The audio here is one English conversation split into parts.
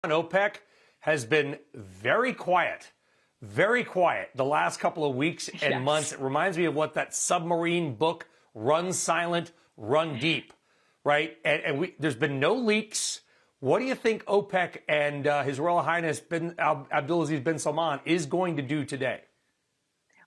OPEC has been very quiet the last couple of weeks and months. It reminds me of what that submarine book, Run Silent, Run Deep, right? And there's been no leaks. What do you think OPEC and His Royal Highness Abdulaziz bin Salman is going to do today?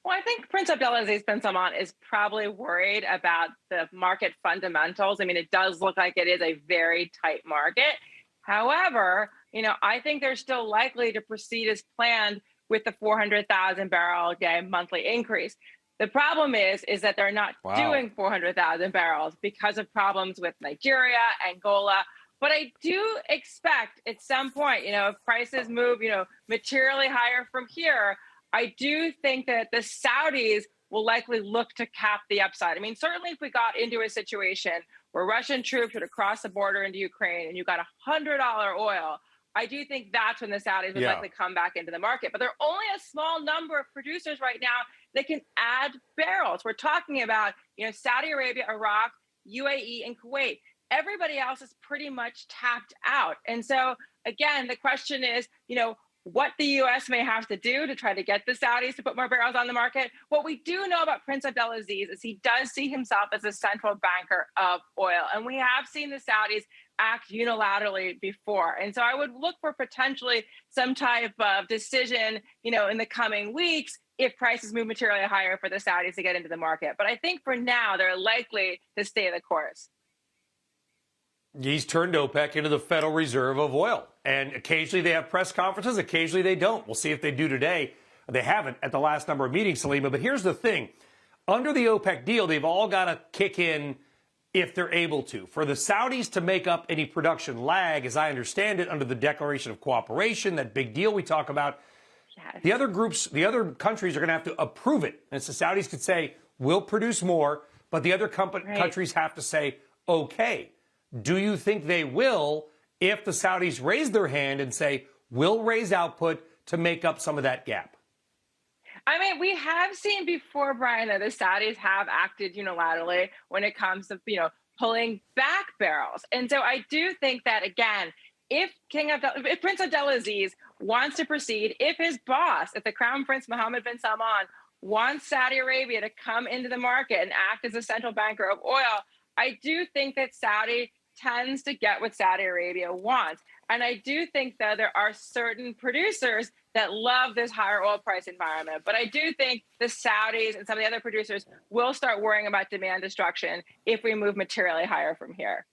Well, I think Prince Abdulaziz bin Salman is probably worried about the market fundamentals. I mean, it does look like it is a very tight market. However, I think they're still likely to proceed as planned with the 400,000 barrel a day monthly increase. The problem is that they're not doing 400,000 barrels because of problems with Nigeria, Angola. But I do expect at some point, if prices move, materially higher from here, I do think that the Saudis will likely look to cap the upside. I mean, certainly if we got into a situation where Russian troops were to cross the border into Ukraine and you got $100 oil, I do think that's when the Saudis would likely come back into the market. But there are only a small number of producers right now that can add barrels. We're talking about, Saudi Arabia, Iraq, UAE, and Kuwait. Everybody else is pretty much tapped out. And so, again, the question is, what the U.S. may have to do to try to get the Saudis to put more barrels on the market. What we do know about Prince Abdulaziz is he does see himself as a central banker of oil. And we have seen the Saudis act unilaterally before. And so I would look for potentially some type of decision, in the coming weeks if prices move materially higher for the Saudis to get into the market. But I think for now, they're likely to stay the course. He's turned OPEC into the Federal Reserve of oil. And occasionally they have press conferences, occasionally they don't. We'll see if they do today. They haven't at the last number of meetings, Salima. But here's the thing. Under the OPEC deal, they've all got to kick in if they're able to. For the Saudis to make up any production lag, as I understand it, under the Declaration of Cooperation, that big deal we talk about, the other groups, the other countries are going to have to approve it. And so Saudis could say, we'll produce more, but the other countries have to say, okay. Do you think they will if the Saudis raise their hand and say, we'll raise output to make up some of that gap? I mean, we have seen before, Brian, that the Saudis have acted unilaterally when it comes to, pulling back barrels. And so I do think that, again, if Prince Abdulaziz wants to proceed, if his boss, if the Crown Prince Mohammed bin Salman wants Saudi Arabia to come into the market and act as a central banker of oil, I do think that Saudi tends to get what Saudi Arabia wants. And I do think, though, there are certain producers that love this higher oil price environment. But I do think the Saudis and some of the other producers will start worrying about demand destruction if we move materially higher from here.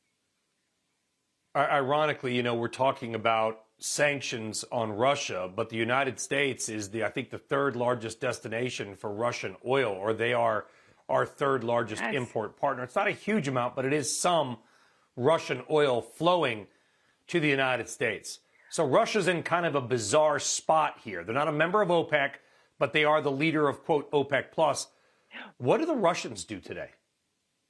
Ironically, we're talking about sanctions on Russia, but the United States is I think the third largest destination for Russian oil, or they are our third largest import partner. It's not a huge amount, but it is some Russian oil flowing to the United States. So Russia's in kind of a bizarre spot here. They're not a member of OPEC, but they are the leader of, quote, OPEC plus. What do the Russians do today?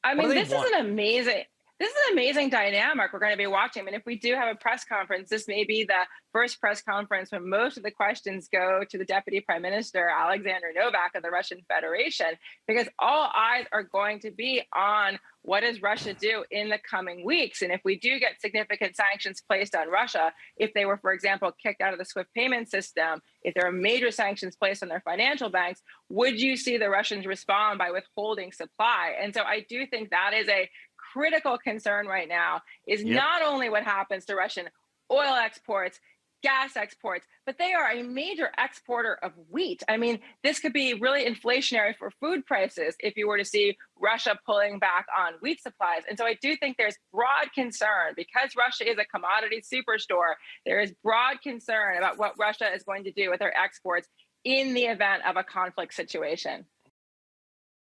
I mean, this is an amazing dynamic we're going to be watching. I mean, if we do have a press conference, this may be the first press conference when most of the questions go to the Deputy Prime Minister, Alexander Novak of the Russian Federation, because all eyes are going to be on what does Russia do in the coming weeks. And if we do get significant sanctions placed on Russia, if they were, for example, kicked out of the SWIFT payment system, if there are major sanctions placed on their financial banks, would you see the Russians respond by withholding supply? And so I do think that is a critical concern right now, is not only what happens to Russian oil exports, gas exports, but they are a major exporter of wheat. I mean, this could be really inflationary for food prices if you were to see Russia pulling back on wheat supplies. And so I do think there's broad concern, because Russia is a commodity superstore, there is broad concern about what Russia is going to do with their exports in the event of a conflict situation.